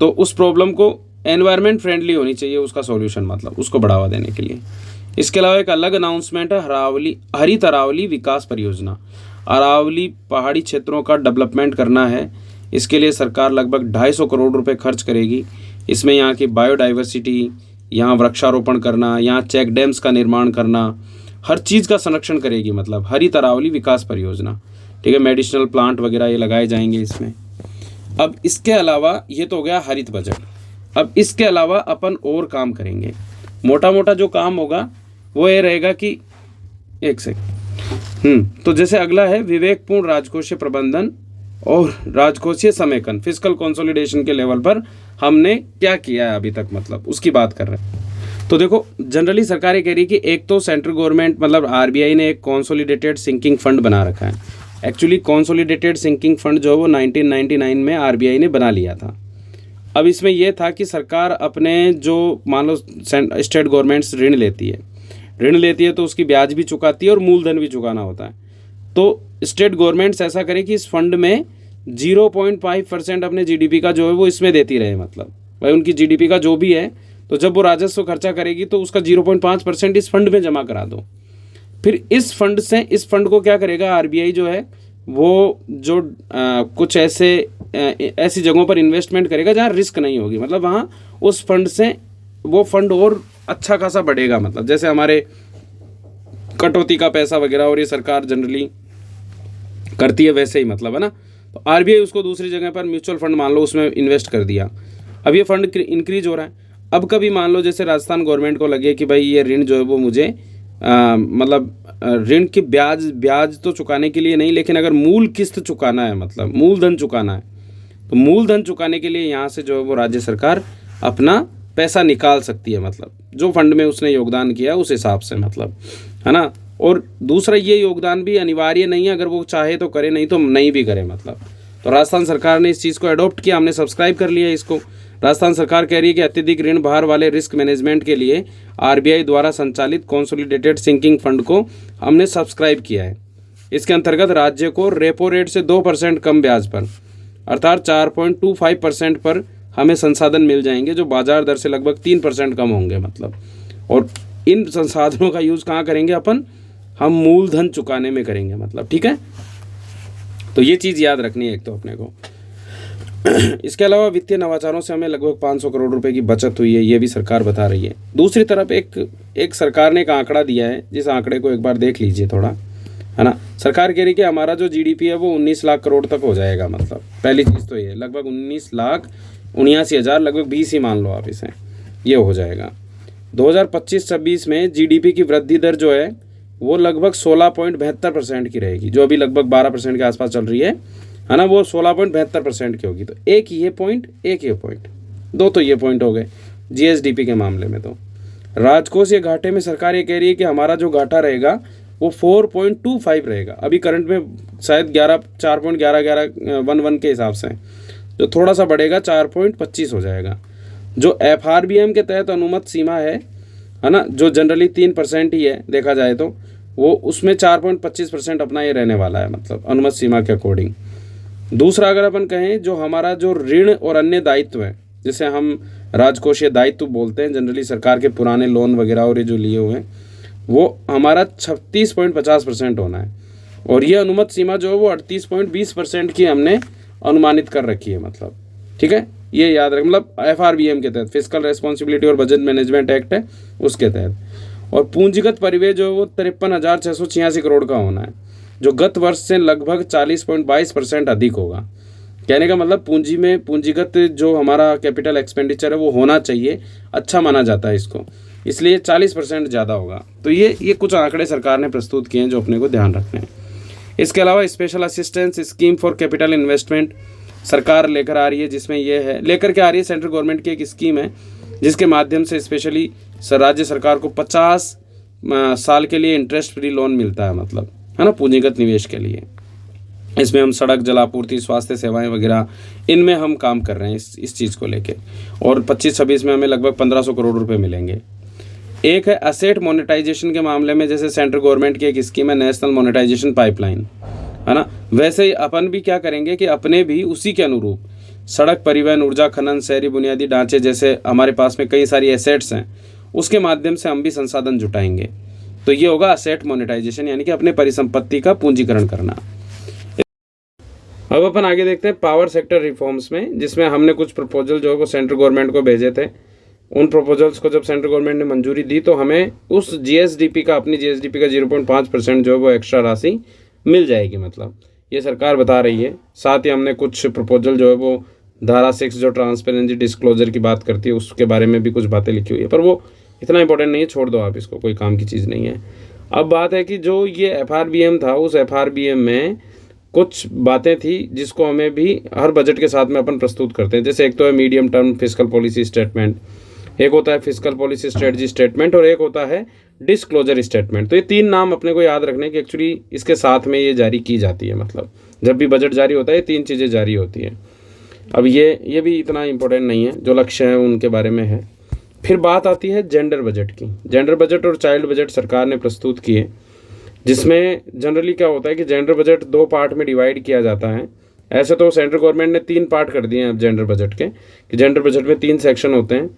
तो उस प्रॉब्लम को एनवायरनमेंट फ्रेंडली होनी चाहिए उसका सॉल्यूशन, मतलब उसको बढ़ावा देने के लिए। इसके अलावा एक अलग अनाउंसमेंट है हरित अरावली विकास परियोजना। अरावली पहाड़ी क्षेत्रों का डेवलपमेंट करना है, इसके लिए सरकार लगभग 250 करोड़ रुपए खर्च करेगी। इसमें यहाँ की बायोडाइवर्सिटी, यहाँ वृक्षारोपण करना, यहाँ चेक डैम्स का निर्माण करना, हर चीज़ का संरक्षण करेगी, मतलब हरित अरावली विकास परियोजना, ठीक है। मेडिसिनल प्लांट वगैरह ये लगाए जाएंगे इसमें। अब इसके अलावा ये तो हो गया हरित बजट। अब इसके अलावा अपन और काम करेंगे। मोटा मोटा जो काम होगा वो ये रहेगा कि एक सेकंड तो जैसे अगला है विवेकपूर्ण राजकोषीय प्रबंधन और राजकोषीय समेकन, फिस्कल कंसोलिडेशन के लेवल पर हमने क्या किया है अभी तक, मतलब उसकी बात कर रहे हैं। तो देखो, जनरली सरकार ये कह रही है कि एक तो सेंट्रल गवर्नमेंट मतलब RBI ने एक कंसोलिडेटेड सिंकिंग फंड बना रखा है। एक्चुअली कंसोलिडेटेड सिंकिंग फंड जो है वो 1999 में RBI ने बना लिया था। अब इसमें यह था कि सरकार अपने जो मान लो स्टेट गवर्नमेंट्स ऋण लेती है तो उसकी ब्याज भी चुकाती है और मूलधन भी चुकाना होता है। तो स्टेट गवर्नमेंट्स ऐसा करें कि इस फंड में 0.5% अपने GDP का जो है वो इसमें देती रहे, मतलब भाई उनकी GDP का जो भी है तो जब वो राजस्व खर्चा करेगी तो उसका 0.5% इस फंड में जमा करा दो। फिर इस फंड को क्या करेगा RBI जो है वो जो कुछ ऐसी जगहों पर इन्वेस्टमेंट करेगा जहाँ रिस्क नहीं होगी, मतलब वहाँ उस फंड से वो फंड और अच्छा खासा बढ़ेगा, मतलब जैसे हमारे कटौती का पैसा वगैरह और ये सरकार जनरली करती है वैसे ही, मतलब है ना। तो RBI उसको दूसरी जगह पर म्यूचुअल फंड मान लो उसमें इन्वेस्ट कर दिया। अब ये फंड इंक्रीज हो रहा है। अब कभी मान लो जैसे राजस्थान गवर्नमेंट को लगे कि भाई ये ऋण जो है वो मुझे मतलब ऋण की ब्याज तो चुकाने के लिए नहीं, लेकिन अगर मूल किस्त चुकाना है, मतलब मूलधन चुकाना है, तो मूलधन चुकाने के लिए यहाँ से जो है वो राज्य सरकार अपना पैसा निकाल सकती है, मतलब जो फंड में उसने योगदान किया उस हिसाब से, मतलब है ना। और दूसरा, ये योगदान भी अनिवार्य नहीं है, अगर वो चाहे तो करे, नहीं तो नहीं भी करे, मतलब। तो राजस्थान सरकार ने इस चीज़ को अडॉप्ट किया, हमने सब्सक्राइब कर लिया इसको। राजस्थान सरकार कह रही है कि अत्यधिक ऋण भार वाले रिस्क मैनेजमेंट के लिए RBI द्वारा संचालित कंसोलिडेटेड सिंकिंग फंड को हमने सब्सक्राइब किया है। इसके अंतर्गत राज्य को रेपो रेट से 2% कम ब्याज पर अर्थात 4.25% पर हमें संसाधन मिल जाएंगे, जो बाजार दर से लगभग 3% कम होंगे, मतलब। और इन संसाधनों का यूज़ कहाँ करेंगे अपन, हम मूलधन चुकाने में करेंगे, मतलब ठीक है। तो ये चीज़ याद रखनी है एक तो अपने को। इसके अलावा वित्तीय नवाचारों से हमें लगभग 500 करोड़ रुपए की बचत हुई है, ये भी सरकार बता रही है। दूसरी तरफ एक सरकार ने एक आंकड़ा दिया है, जिस आंकड़े को एक बार देख लीजिए थोड़ा, है ना। सरकार कह रही है कि हमारा जो GDP है वो 19 लाख करोड़ तक हो जाएगा, मतलब पहली चीज़ तो ये लगभग 19,79,000 लगभग 20 ही मान लो आप इसे, ये हो जाएगा। 2025-26 में GDP की वृद्धि दर जो है वो लगभग 16.72% की रहेगी, जो अभी लगभग 12% के आसपास चल रही है ना, वो 16.72% की होगी। तो एक ये पॉइंट दो तो ये पॉइंट हो गए GSDP के मामले में। तो राजकोषीय घाटे में सरकार ये कह रही है कि हमारा जो घाटा रहेगा वो 4.25 रहेगा, अभी करंट में शायद 4.1111 के हिसाब से, जो थोड़ा सा बढ़ेगा 4.25 हो जाएगा। जो FRBM के तहत अनुमत सीमा है ना, जो जनरली 3% ही है देखा जाए तो, वो उसमें 4.25% अपना ये रहने वाला है, मतलब अनुमत सीमा के अकॉर्डिंग। दूसरा अगर अपन कहें जो हमारा जो ऋण और अन्य दायित्व है, जिसे हम राजकोषीय दायित्व बोलते हैं, जनरली सरकार के पुराने लोन वगैरह और ये जो लिए हुए हैं, वो हमारा 36.50% होना है। और ये अनुमत सीमा जो है वो 38.20% की हमने अनुमानित कर रखी है, मतलब ठीक है, ये याद रखें, मतलब FRBM के तहत, फिजिकल रेस्पॉन्सिबिलिटी और बजट मैनेजमेंट एक्ट है उसके तहत। और पूंजीगत परिव्यय जो है वो 53,686 करोड़ का होना है, जो गत वर्ष से लगभग 40.22% अधिक होगा। कहने का मतलब पूंजी में पूंजीगत जो हमारा कैपिटल एक्सपेंडिचर है वो होना चाहिए, अच्छा माना जाता है इसको, इसलिए 40% ज़्यादा होगा। तो ये कुछ आंकड़े सरकार ने प्रस्तुत किए हैं जो अपने को ध्यान रखने हैं। इसके अलावा special assistance scheme for capital investment सरकार लेकर आ रही है, जिसमें ये है, लेकर के आ रही है, सेंट्रल गवर्नमेंट की एक स्कीम है जिसके माध्यम से स्पेशली राज्य सरकार को 50 साल के लिए इंटरेस्ट फ्री लोन मिलता है, मतलब है ना, पूंजीगत निवेश के लिए। इसमें हम सड़क, जलापूर्ति, स्वास्थ्य सेवाएं वगैरह, इनमें हम काम कर रहे हैं इस चीज़ को लेके। और 25-26 में हमें लगभग 1500 करोड़ रुपए मिलेंगे। एक है असेट मोनेटाइजेशन के मामले में, जैसे सेंट्रल गवर्नमेंट की एक स्कीम है नेशनल मोनेटाइजेशन पाइपलाइन, है ना, वैसे ही अपन भी क्या करेंगे कि अपने भी उसी के अनुरूप सड़क, परिवहन, ऊर्जा, खनन, शहरी बुनियादी ढांचे जैसे हमारे पास में कई सारी एसेट्स हैं, उसके माध्यम से हम भी संसाधन जुटाएंगे। तो ये होगा असेट मोनेटाइजेशन, यानी कि अपने परिसंपत्ति का पूंजीकरण करना। अब अपन आगे देखते हैं पावर सेक्टर रिफॉर्म्स में, जिसमें हमने कुछ प्रपोजल जो है वो सेंट्रल गवर्नमेंट को भेजे थे। उन प्रपोजल्स को जब सेंट्रल गवर्नमेंट ने मंजूरी दी तो हमें उस GSDP का, अपनी GSDP का 0.5% जो है वो एक्स्ट्रा राशि मिल जाएगी, मतलब ये सरकार बता रही है। साथ ही हमने कुछ प्रपोजल जो है वो धारा 6 जो ट्रांसपेरेंसी डिस्क्लोजर की बात करती है उसके बारे में भी कुछ बातें लिखी हुई है, पर वो इतना इंपॉर्टेंट नहीं है, छोड़ दो आप इसको, कोई काम की चीज़ नहीं है। अब बात है कि जो ये FRBM था, उस FRBM में कुछ बातें थी जिसको हमें भी हर बजट के साथ में अपन प्रस्तुत करते हैं। जैसे एक तो है medium term physical policy statement, एक होता है फिजिकल पॉलिसी स्ट्रेटजी स्टेटमेंट, और एक होता है डिस्क्लोजर स्टेटमेंट। तो ये 3 नाम अपने को याद रखने कि एक्चुअली इसके साथ में ये जारी की जाती है, मतलब जब भी बजट जारी होता है ये 3 चीज़ें जारी होती है। अब ये भी इतना इंपॉर्टेंट नहीं है, जो लक्ष्य है उनके बारे में है। फिर बात आती है जेंडर बजट की। जेंडर बजट और चाइल्ड बजट सरकार ने प्रस्तुत किए, जिसमें जनरली क्या होता है कि जेंडर बजट 2 पार्ट में डिवाइड किया जाता है। ऐसे तो सेंट्रल गवर्नमेंट ने 3 पार्ट कर दिए हैं अब जेंडर बजट के, कि जेंडर बजट में 3 सेक्शन होते हैं।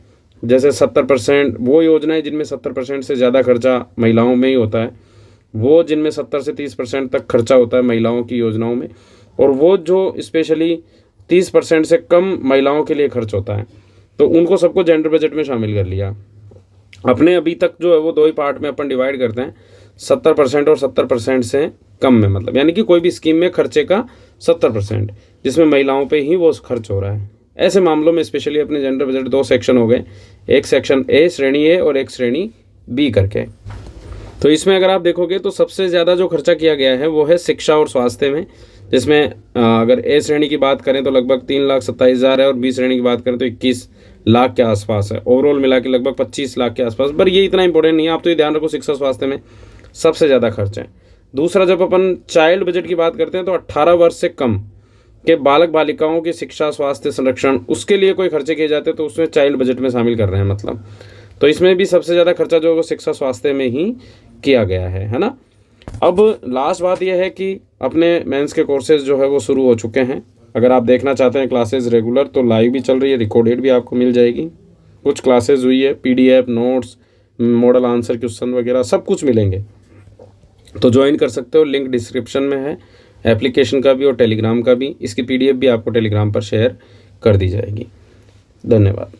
जैसे 70% वो योजनाएं जिनमें 70% से ज़्यादा खर्चा महिलाओं में ही होता है, वो जिनमें 70 से 30% तक खर्चा होता है महिलाओं की योजनाओं में, और वो जो स्पेशली 30% से कम महिलाओं के लिए खर्च होता है, तो उनको सबको जेंडर बजट में शामिल कर लिया। अपने अभी तक जो है वो 2 ही पार्ट में अपन डिवाइड करते हैं, 70% और 70% से कम में, मतलब यानी कि कोई भी स्कीम में खर्चे का 70%, जिसमें महिलाओं पे ही वो खर्च हो रहा है। ऐसे मामलों में स्पेशली अपने जेंडर बजट 2 सेक्शन हो गए, एक सेक्शन ए, श्रेणी ए, और एक श्रेणी बी करके। तो इसमें अगर आप देखोगे तो सबसे ज़्यादा जो खर्चा किया गया है वो है शिक्षा और स्वास्थ्य में, जिसमें अगर ए श्रेणी की बात करें तो लगभग 3,27,000 है, और बी श्रेणी की बात करें तो 21 लाख के आसपास है। ओवरऑल मिला के लगभग 25 लाख के आसपास, पर ये इतना इंपॉर्टेंट नहीं है, आप तो ये ध्यान रखो शिक्षा स्वास्थ्य में सबसे ज़्यादा खर्च है। दूसरा, जब अपन चाइल्ड बजट की बात करते हैं तो 18 वर्ष से कम के बालक बालिकाओं की शिक्षा, स्वास्थ्य, संरक्षण, उसके लिए कोई खर्चे किए जाते हैं तो उसमें चाइल्ड बजट में शामिल कर रहे हैं, मतलब तो इसमें भी सबसे ज़्यादा खर्चा जो है वो शिक्षा स्वास्थ्य में ही किया गया है ना। अब लास्ट बात यह है कि अपने मेंस के कोर्सेज जो है वो शुरू हो चुके हैं। अगर आप देखना चाहते हैं क्लासेस रेगुलर, तो लाइव भी चल रही है, रिकॉर्डेड भी आपको मिल जाएगी। कुछ क्लासेस हुई है, PDF, notes, model answer question वगैरह सब कुछ मिलेंगे, तो ज्वाइन कर सकते हो। लिंक डिस्क्रिप्शन में है, एप्लीकेशन का भी और टेलीग्राम का भी। इसकी PDF भी आपको टेलीग्राम पर शेयर कर दी जाएगी। धन्यवाद।